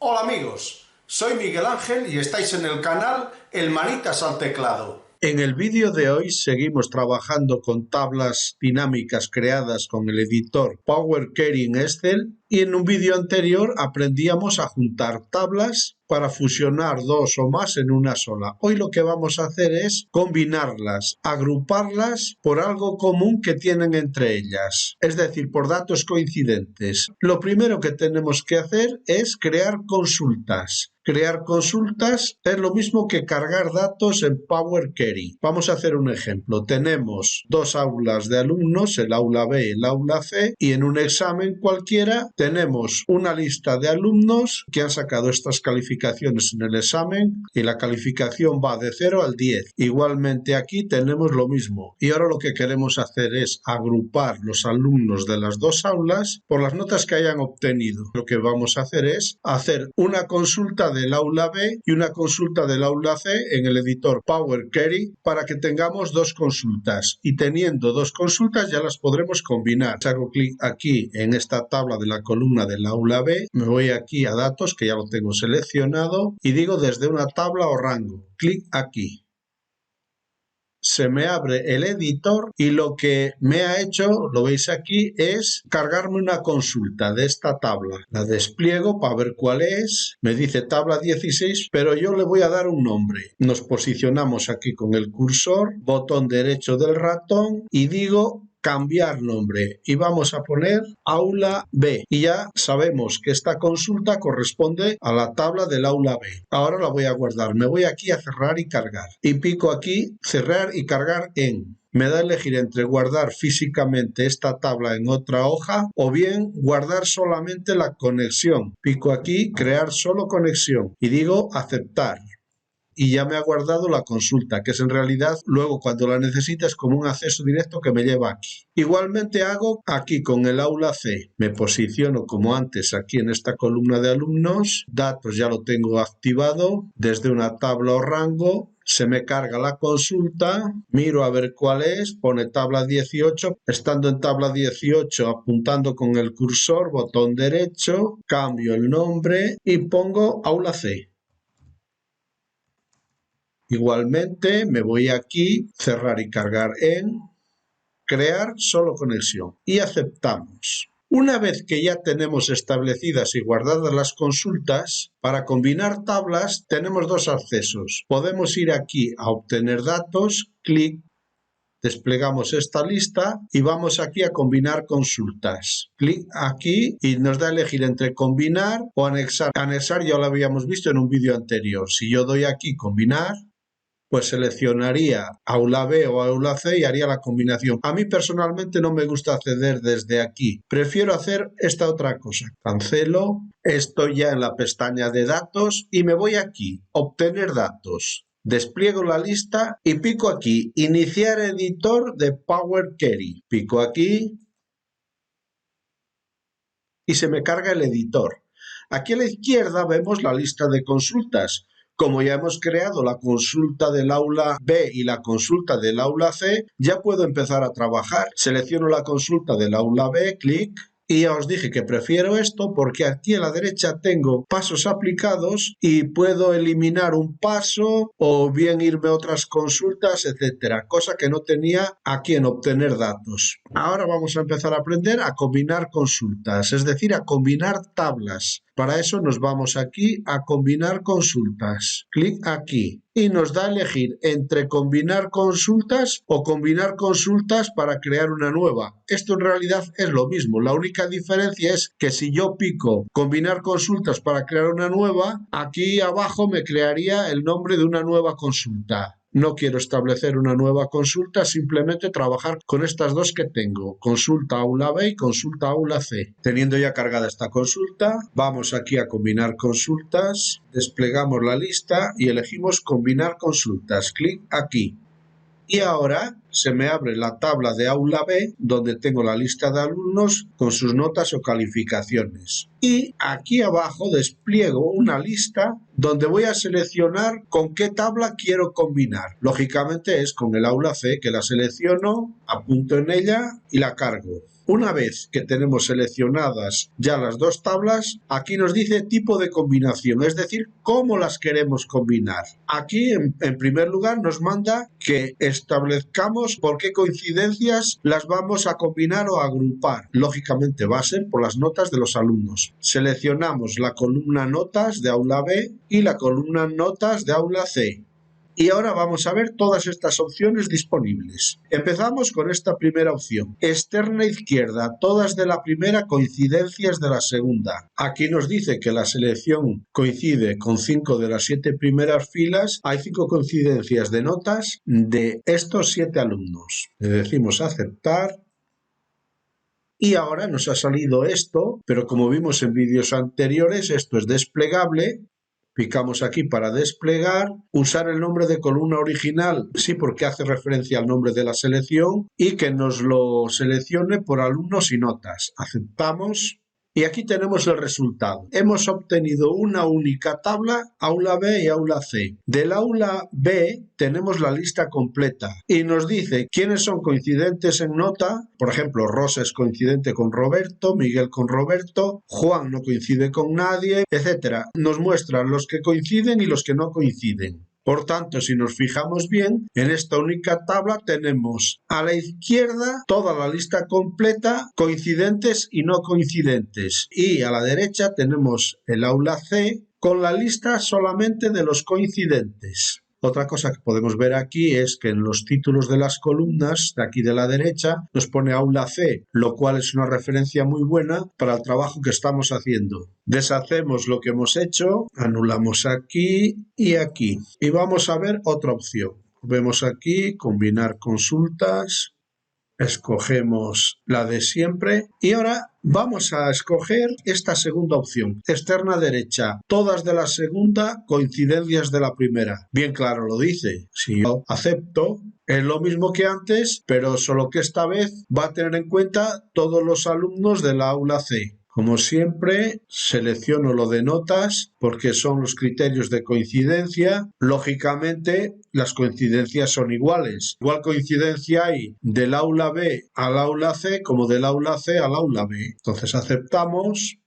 Hola amigos, soy Miguel Ángel y estáis en el canal El Manitas al Teclado. En el vídeo de hoy seguimos trabajando con tablas dinámicas creadas con el editor Power Query en Excel y en un vídeo anterior aprendíamos a juntar tablas para fusionar dos o más en una sola. Hoy lo que vamos a hacer es combinarlas, agruparlas por algo común que tienen entre ellas, es decir, por datos coincidentes. Lo primero que tenemos que hacer es crear consultas. Crear consultas es lo mismo que cargar datos en Power Query. Vamos a hacer un ejemplo. Tenemos dos aulas de alumnos, el aula B y el aula C, y en un examen cualquiera tenemos una lista de alumnos que han sacado estas calificaciones en el examen y la calificación va de 0 al 10. Igualmente aquí tenemos lo mismo. Y ahora lo que queremos hacer es agrupar los alumnos de las dos aulas por las notas que hayan obtenido. Lo que vamos a hacer es hacer una consulta del aula B y una consulta del aula C en el editor Power Query para que tengamos dos consultas, y teniendo dos consultas ya las podremos combinar. Hago clic aquí en esta tabla de la columna del aula B, me voy aquí a datos que ya lo tengo seleccionado y digo desde una tabla o rango, clic aquí. Se me abre el editor y lo que me ha hecho, lo veis aquí, es cargarme una consulta de esta tabla. La despliego para ver cuál es. Me dice tabla 16, pero yo le voy a dar un nombre. Nos posicionamos aquí con el cursor, botón derecho del ratón y digo cambiar nombre y vamos a poner aula B y ya sabemos que esta consulta corresponde a la tabla del aula B. Ahora la voy a guardar, me voy aquí a cerrar y cargar y pico aquí cerrar y cargar en. Me da a elegir entre guardar físicamente esta tabla en otra hoja o bien guardar solamente la conexión. Pico aquí crear solo conexión y digo aceptar. Y ya me ha guardado la consulta, que es en realidad luego cuando la necesites como un acceso directo que me lleva aquí. Igualmente hago aquí con el aula C. Me posiciono como antes aquí en esta columna de alumnos. Datos ya lo tengo activado. Desde una tabla o rango se me carga la consulta. Miro a ver cuál es. Pone tabla 18. Estando en tabla 18 apuntando con el cursor, botón derecho, cambio el nombre y pongo aula C. Igualmente me voy aquí, cerrar y cargar en, crear solo conexión y aceptamos. Una vez que ya tenemos establecidas y guardadas las consultas, para combinar tablas tenemos dos accesos. Podemos ir aquí a obtener datos, clic, desplegamos esta lista y vamos aquí a combinar consultas. Clic aquí y nos da a elegir entre combinar o anexar. Anexar ya lo habíamos visto en un vídeo anterior. Si yo doy aquí combinar, pues seleccionaría aula B o aula C y haría la combinación. A mí personalmente no me gusta acceder desde aquí. Prefiero hacer esta otra cosa. Cancelo, estoy ya en la pestaña de datos y me voy aquí, obtener datos. Despliego la lista y pico aquí, iniciar editor de Power Query. Pico aquí y se me carga el editor. Aquí a la izquierda vemos la lista de consultas. Como ya hemos creado la consulta del aula B y la consulta del aula C, ya puedo empezar a trabajar. Selecciono la consulta del aula B, clic, y ya os dije que prefiero esto porque aquí a la derecha tengo pasos aplicados y puedo eliminar un paso o bien irme a otras consultas, etcétera, cosa que no tenía aquí en obtener datos. Ahora vamos a empezar a aprender a combinar consultas, es decir, a combinar tablas. Para eso nos vamos aquí a combinar consultas. Clic aquí y nos da a elegir entre combinar consultas o combinar consultas para crear una nueva. Esto en realidad es lo mismo. La única diferencia es que si yo pico combinar consultas para crear una nueva, aquí abajo me crearía el nombre de una nueva consulta. No quiero establecer una nueva consulta, simplemente trabajar con estas dos que tengo, consulta aula B y consulta aula C. Teniendo ya cargada esta consulta, vamos aquí a combinar consultas, desplegamos la lista y elegimos combinar consultas. Clic aquí. Y ahora se me abre la tabla de aula B donde tengo la lista de alumnos con sus notas o calificaciones. Y aquí abajo despliego una lista donde voy a seleccionar con qué tabla quiero combinar. Lógicamente es con el aula C, que la selecciono, apunto en ella y la cargo. Una vez que tenemos seleccionadas ya las dos tablas, aquí nos dice tipo de combinación, es decir, cómo las queremos combinar. Aquí, en primer lugar, nos manda que establezcamos por qué coincidencias las vamos a combinar o agrupar. Lógicamente va a ser por las notas de los alumnos. Seleccionamos la columna notas de aula B y la columna notas de aula C. Y ahora vamos a ver todas estas opciones disponibles. Empezamos con esta primera opción. Externa izquierda, todas de la primera, coincidencias de la segunda. Aquí nos dice que la selección coincide con 5 de las 7 primeras filas. Hay 5 coincidencias de notas de estos 7 alumnos. Le decimos aceptar. Y ahora nos ha salido esto, pero como vimos en vídeos anteriores, esto es desplegable. Picamos aquí para desplegar, usar el nombre de columna original, sí, porque hace referencia al nombre de la selección, y que nos lo seleccione por alumnos y notas. Aceptamos. Y aquí tenemos el resultado. Hemos obtenido una única tabla, aula B y aula C. Del aula B tenemos la lista completa y nos dice quiénes son coincidentes en nota. Por ejemplo, Rosa es coincidente con Roberto, Miguel con Roberto, Juan no coincide con nadie, etc. Nos muestra los que coinciden y los que no coinciden. Por tanto, si nos fijamos bien, en esta única tabla tenemos a la izquierda toda la lista completa, coincidentes y no coincidentes. Y a la derecha tenemos el aula C con la lista solamente de los coincidentes. Otra cosa que podemos ver aquí es que en los títulos de las columnas de aquí de la derecha nos pone aula C, lo cual es una referencia muy buena para el trabajo que estamos haciendo. Deshacemos lo que hemos hecho, anulamos aquí y aquí. Y vamos a ver otra opción. Vemos aquí, combinar consultas. Escogemos la de siempre y ahora vamos a escoger esta segunda opción, externa derecha, todas de la segunda, coincidencias de la primera. Bien claro lo dice, si yo acepto, es lo mismo que antes, pero solo que esta vez va a tener en cuenta todos los alumnos de la aula C. Como siempre, selecciono lo de notas porque son los criterios de coincidencia. Lógicamente, las coincidencias son iguales. Igual coincidencia hay del aula B al aula C como del aula C al aula B. Entonces aceptamos,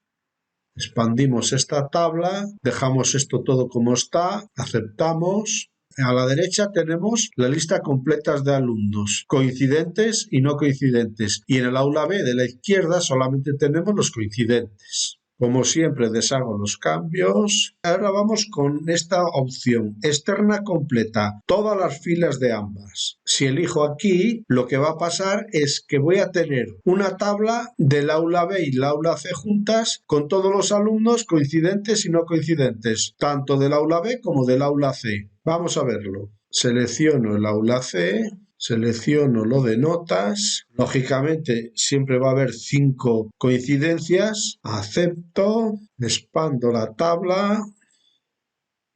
expandimos esta tabla, dejamos esto todo como está, aceptamos. A la derecha tenemos la lista completa de alumnos, coincidentes y no coincidentes. Y en el aula B de la izquierda solamente tenemos los coincidentes. Como siempre, deshago los cambios. Ahora vamos con esta opción, externa completa, todas las filas de ambas. Si elijo aquí, lo que va a pasar es que voy a tener una tabla del aula B y la aula C juntas con todos los alumnos coincidentes y no coincidentes, tanto del aula B como del aula C. Vamos a verlo. Selecciono el aula C. Selecciono lo de notas. Lógicamente siempre va a haber 5 coincidencias. Acepto. Expando la tabla.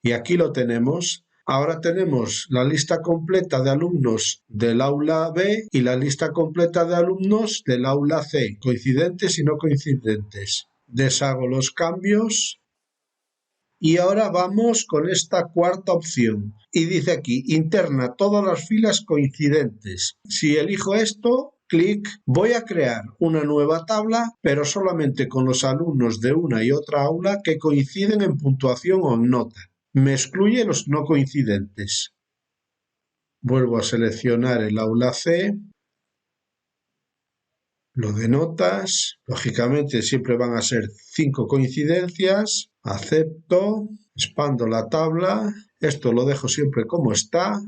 Y aquí lo tenemos. Ahora tenemos la lista completa de alumnos del aula B y la lista completa de alumnos del aula C. Coincidentes y no coincidentes. Deshago los cambios. Y ahora vamos con esta cuarta opción. Y dice aquí, interna todas las filas coincidentes. Si elijo esto, clic, voy a crear una nueva tabla, pero solamente con los alumnos de una y otra aula que coinciden en puntuación o en nota. Me excluye los no coincidentes. Vuelvo a seleccionar el aula C. Lo de notas, lógicamente siempre van a ser 5 coincidencias. Acepto, expando la tabla, esto lo dejo siempre como está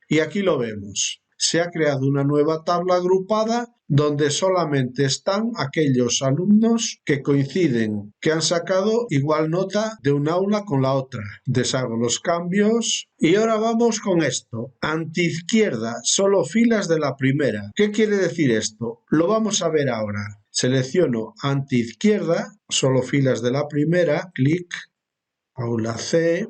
y aquí lo vemos. Se ha creado una nueva tabla agrupada donde solamente están aquellos alumnos que coinciden, que han sacado igual nota de un aula con la otra. Deshago los cambios y ahora vamos con esto. Antiizquierda, solo filas de la primera. ¿Qué quiere decir esto? Lo vamos a ver ahora. Selecciono antiizquierda, solo filas de la primera, clic, aula C,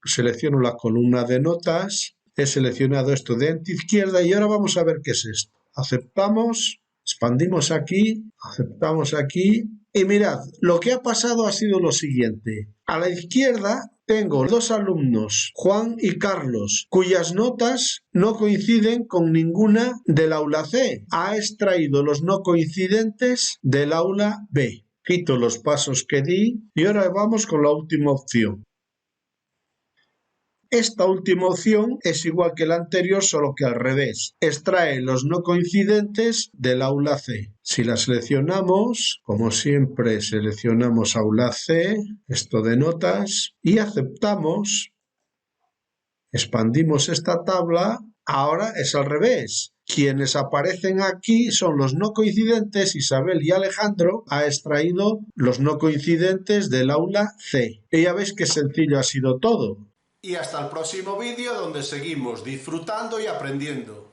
selecciono la columna de notas, he seleccionado esto de antiizquierda y ahora vamos a ver qué es esto. Aceptamos, Expandimos aquí, aceptamos aquí y mirad, lo que ha pasado ha sido lo siguiente. A la izquierda tengo 2 alumnos, Juan y Carlos, cuyas notas no coinciden con ninguna del aula C. Ha extraído los no coincidentes del aula B. Quito los pasos que di y ahora vamos con la última opción. Esta última opción es igual que la anterior, solo que al revés. Extrae los no coincidentes del aula C. Si la seleccionamos, como siempre, seleccionamos aula C, esto de notas, y aceptamos, expandimos esta tabla, ahora es al revés. Quienes aparecen aquí son los no coincidentes. Isabel y Alejandro ha extraído los no coincidentes del aula C. Y ya veis qué sencillo ha sido todo. Y hasta el próximo vídeo donde seguimos disfrutando y aprendiendo.